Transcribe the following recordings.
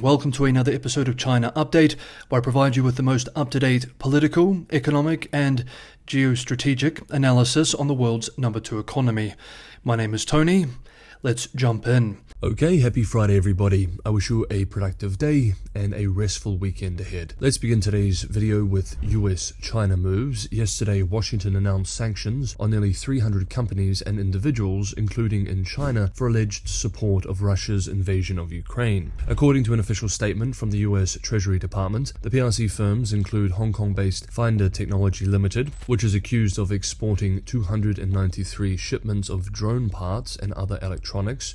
Welcome to another episode of China Update, where I provide you with the most up-to-date political, economic, and geostrategic analysis on the world's number 2 economy. My name is Tony. Let's jump in. Okay, happy Friday everybody. I wish you a productive day and a restful weekend ahead. Let's begin today's video with US-China moves. Yesterday, Washington announced sanctions on nearly 300 companies and individuals, including in China, for alleged support of Russia's invasion of Ukraine. According to an official statement from the US Treasury Department, the PRC firms include Hong Kong-based Finder Technology Limited, which is accused of exporting 293 shipments of drone parts and other electronics,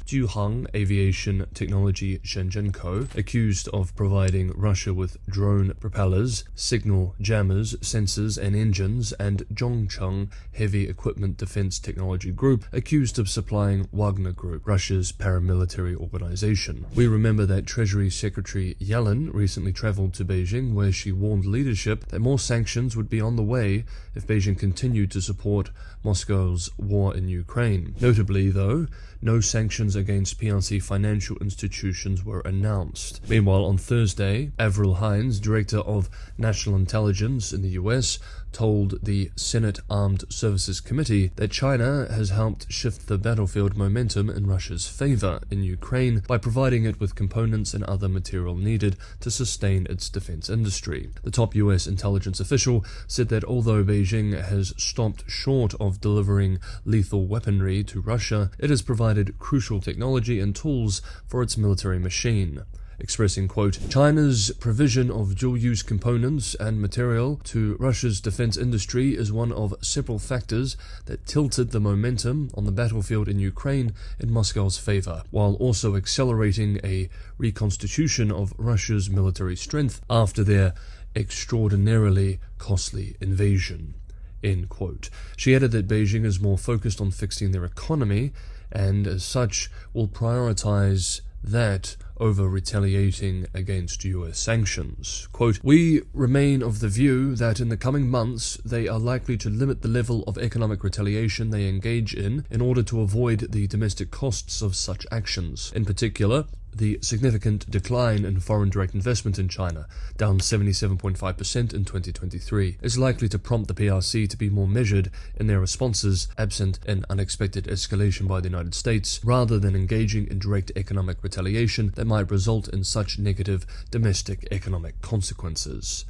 Juhang Aviation Technology Shenzhen Co., accused of providing Russia with drone propellers, signal jammers, sensors and engines, and Zhongcheng Heavy Equipment Defense Technology Group, accused of supplying Wagner Group, Russia's paramilitary organization. We remember that Treasury Secretary Yellen recently traveled to Beijing, where she warned leadership that more sanctions would be on the way if Beijing continued to support Moscow's war in Ukraine. Notably, though, no sanctions against PRC financial institutions were announced. Meanwhile, on Thursday, Avril Haines, Director of National Intelligence in the US, told the Senate Armed Services Committee that China has helped shift the battlefield momentum in Russia's favor in Ukraine by providing it with components and other material needed to sustain its defense industry. The top US intelligence official said that although Beijing has stopped short of delivering lethal weaponry to Russia, it has provided crucial technology and tools for its military machine, expressing, quote, China's provision of dual-use components and material to Russia's defense industry is one of several factors that tilted the momentum on the battlefield in Ukraine in Moscow's favor, while also accelerating a reconstitution of Russia's military strength after their extraordinarily costly invasion, end quote. She added that Beijing is more focused on fixing their economy and, as such, will prioritize that over retaliating against US sanctions. Quote, we remain of the view that in the coming months they are likely to limit the level of economic retaliation they engage in order to avoid the domestic costs of such actions. In particular, the significant decline in foreign direct investment in China, down 77.5% in 2023, is likely to prompt the PRC to be more measured in their responses, absent an unexpected escalation by the United States, rather than engaging in direct economic retaliation that might result in such negative domestic economic consequences.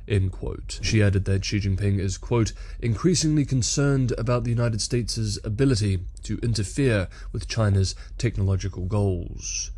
End quote. She added that Xi Jinping is, quote, increasingly concerned about the United States' ability to interfere with China's technological goals.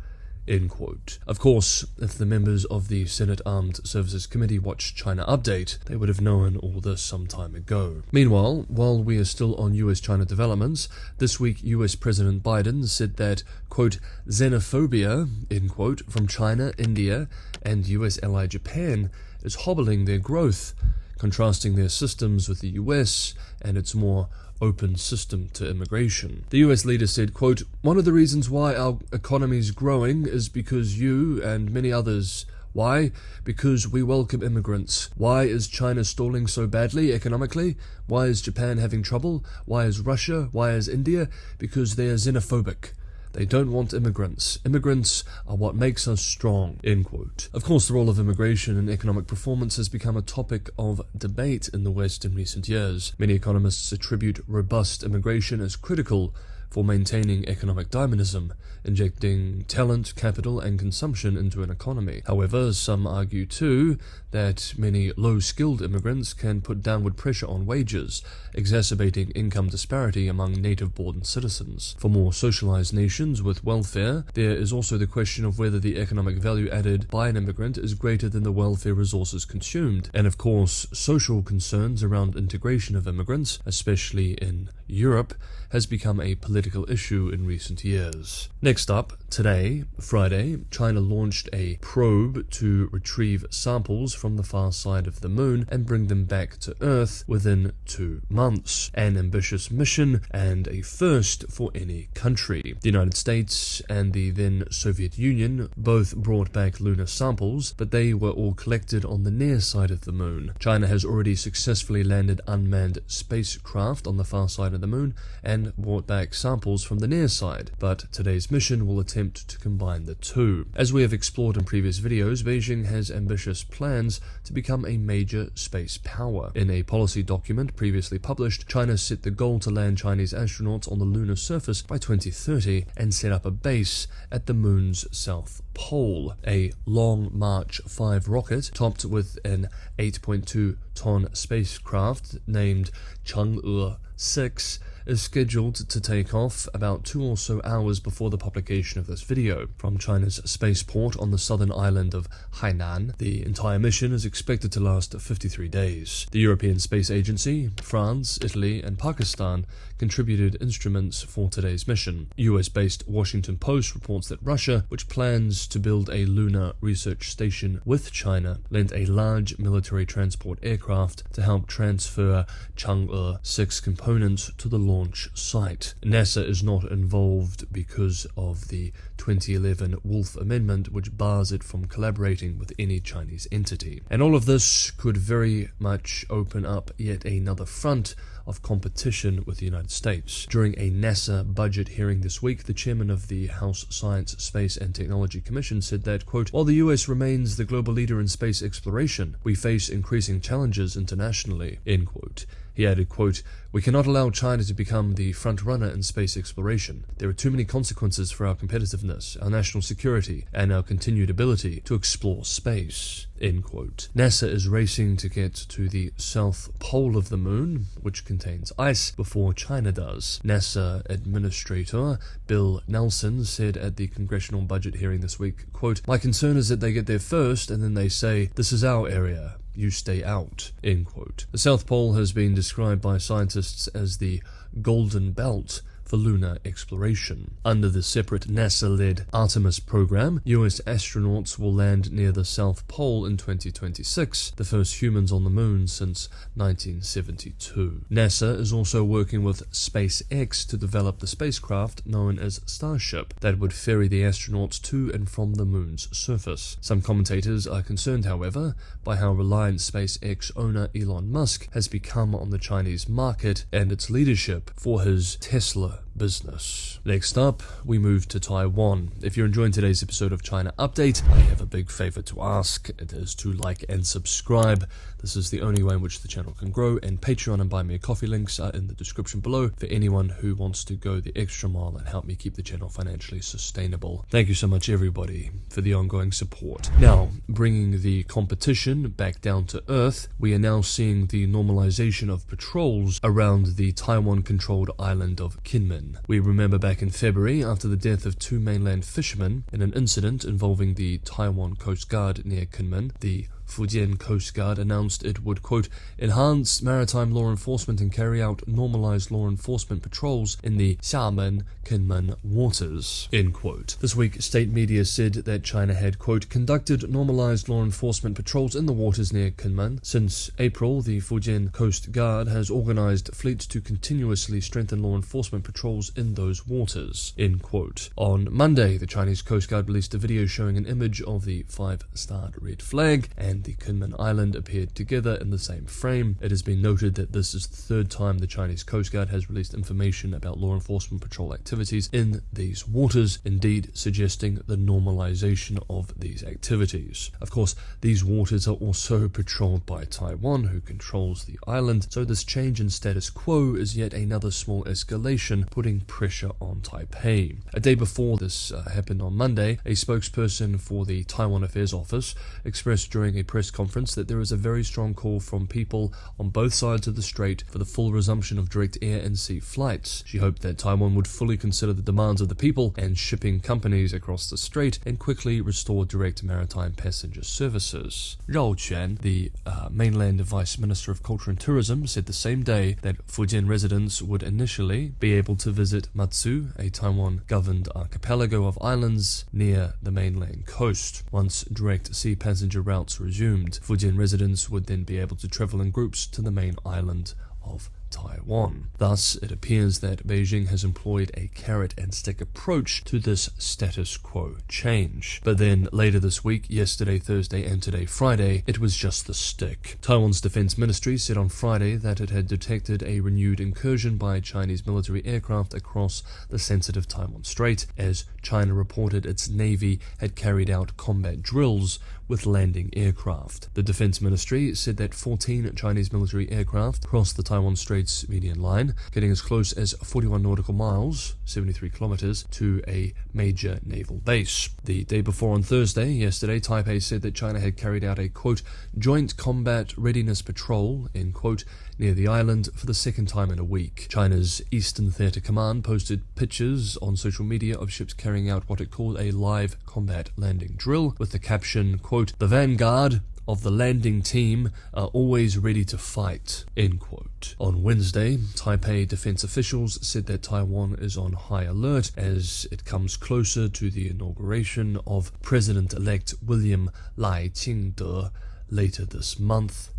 End quote. Of course, if the members of the Senate Armed Services Committee watched China Update, they would have known all this some time ago. Meanwhile, while we are still on US-China developments, this week US President Biden said that, quote, xenophobia, end quote, from China, India, and US ally Japan is hobbling their growth, contrasting their systems with the US and its more open system to immigration. The US leader said, quote, one of the reasons why our economy is growing is because you and many others. Why? Because we welcome immigrants. Why is China stalling so badly economically? Why is Japan having trouble? Why is Russia? Why is India? Because they are xenophobic. They don't want immigrants. Immigrants are what makes us strong, end quote. Of course, the role of immigration in economic performance has become a topic of debate in the West in recent years. Many economists attribute robust immigration as critical for maintaining economic dynamism, injecting talent, capital, and consumption into an economy. However, some argue too that many low-skilled immigrants can put downward pressure on wages, exacerbating income disparity among native-born citizens. For more socialized nations with welfare, there is also the question of whether the economic value added by an immigrant is greater than the welfare resources consumed. And of course, social concerns around integration of immigrants, especially in Europe, has become a political issue in recent years. Next up, today, Friday, China launched a probe to retrieve samples from the far side of the moon and bring them back to Earth within 2 months. An ambitious mission and a first for any country. The United States and the then Soviet Union both brought back lunar samples, but they were all collected on the near side of the moon. China has already successfully landed unmanned spacecraft on the far side of the moon and brought back samples samples from the near side, but today's mission will attempt to combine the two. As we have explored in previous videos, Beijing has ambitious plans to become a major space power. In a policy document previously published, China set the goal to land Chinese astronauts on the lunar surface by 2030 and set up a base at the moon's south pole. A Long March 5 rocket, topped with an 8.2-ton spacecraft named Chang'e 6, is scheduled to take off about 2 or so hours before the publication of this video from China's spaceport on the southern island of Hainan. The entire mission is expected to last 53 days. The European Space Agency, France, Italy, and Pakistan contributed instruments for today's mission. US-based Washington Post reports that Russia, which plans to build a lunar research station with China, lent a large military transport aircraft to help transfer Chang'e 6 components to the launch site. NASA is not involved because of the 2011 Wolf Amendment, which bars it from collaborating with any Chinese entity. And all of this could very much open up yet another front of competition with the United States. During a NASA budget hearing this week, the chairman of the House Science, Space and Technology Commission said that, quote, "While the US remains the global leader in space exploration, we face increasing challenges internationally," end quote. He added, quote, "We cannot allow China to become the front runner in space exploration. There are too many consequences for our competitiveness, our national security, and our continued ability to explore space," end quote. NASA is racing to get to the south pole of the moon, which contains ice, before China does. NASA Administrator Bill Nelson said at the congressional budget hearing this week, quote, "My concern is that they get there first and then they say, 'This is our area. You stay out,' end quote." The South Pole has been described by scientists as the golden belt for lunar exploration. Under the separate NASA-led Artemis program, US astronauts will land near the South Pole in 2026, the first humans on the moon since 1972. NASA is also working with SpaceX to develop the spacecraft known as Starship that would ferry the astronauts to and from the moon's surface. Some commentators are concerned, however, by how reliant SpaceX owner Elon Musk has become on the Chinese market and its leadership for his Tesla business. Next up, we move to Taiwan. If you're enjoying today's episode of China Update, I have a big favor to ask. It is to like and subscribe. This is the only way in which the channel can grow, and Patreon and Buy Me a Coffee links are in the description below for anyone who wants to go the extra mile and help me keep the channel financially sustainable. Thank you so much, everybody, for the ongoing support. Now, bringing the competition back down to earth, we are now seeing the normalization of patrols around the Taiwan-controlled island of Kinmen. We remember back in February, after the death of 2 mainland fishermen in an incident involving the Taiwan Coast Guard near Kinmen, the Fujian Coast Guard announced it would, quote, "enhance maritime law enforcement and carry out normalized law enforcement patrols in the Xiamen-Kinmen waters," end quote. This week, state media said that China had, quote, "conducted normalized law enforcement patrols in the waters near Kinmen. Since April, the Fujian Coast Guard has organized fleets to continuously strengthen law enforcement patrols in those waters," end quote. On Monday, the Chinese Coast Guard released a video showing an image of the 5-starred red flag and the Kinmen Island appeared together in the same frame. It has been noted that this is the 3rd time the Chinese Coast Guard has released information about law enforcement patrol activities in these waters, indeed suggesting the normalization of these activities. Of course, these waters are also patrolled by Taiwan, who controls the island, so this change in status quo is yet another small escalation, putting pressure on Taipei. A day before this happened on Monday, a spokesperson for the Taiwan Affairs Office expressed during a press conference that there is a very strong call from people on both sides of the strait for the full resumption of direct air and sea flights. She hoped that Taiwan would fully consider the demands of the people and shipping companies across the strait and quickly restore direct maritime passenger services. Rao Quan, the mainland Vice Minister of Culture and Tourism, said the same day that Fujian residents would initially be able to visit Matsu, a Taiwan-governed archipelago of islands near the mainland coast. Once direct sea passenger routes resumed, Fujian residents would then be able to travel in groups to the main island of Taiwan. Thus, it appears that Beijing has employed a carrot-and-stick approach to this status quo change. But then later this week, yesterday Thursday and today Friday, it was just the stick. Taiwan's defense ministry said on Friday that it had detected a renewed incursion by Chinese military aircraft across the sensitive Taiwan Strait, as China reported its navy had carried out combat drills with landing aircraft. The defense ministry said that 14 Chinese military aircraft crossed the Taiwan Strait's median line, getting as close as 41 nautical miles, 73 kilometers, to a major naval base. The day before, on Thursday, yesterday, Taipei said that China had carried out a, quote, joint combat readiness patrol, end quote, near the island for the second time in a week. China's Eastern Theater Command posted pictures on social media of ships carrying out what it called a live combat landing drill, with the caption, quote, the vanguard of the landing team are always ready to fight, end quote. On Wednesday, Taipei defense officials said that Taiwan is on high alert as it comes closer to the inauguration of President-elect William Lai Ching-te later this month,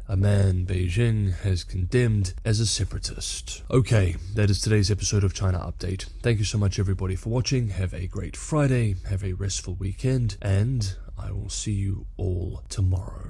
a man Beijing has condemned as a separatist. Okay, that is today's episode of China Update. Thank you so much everybody for watching. Have a great Friday, have a restful weekend, and I will see you all tomorrow.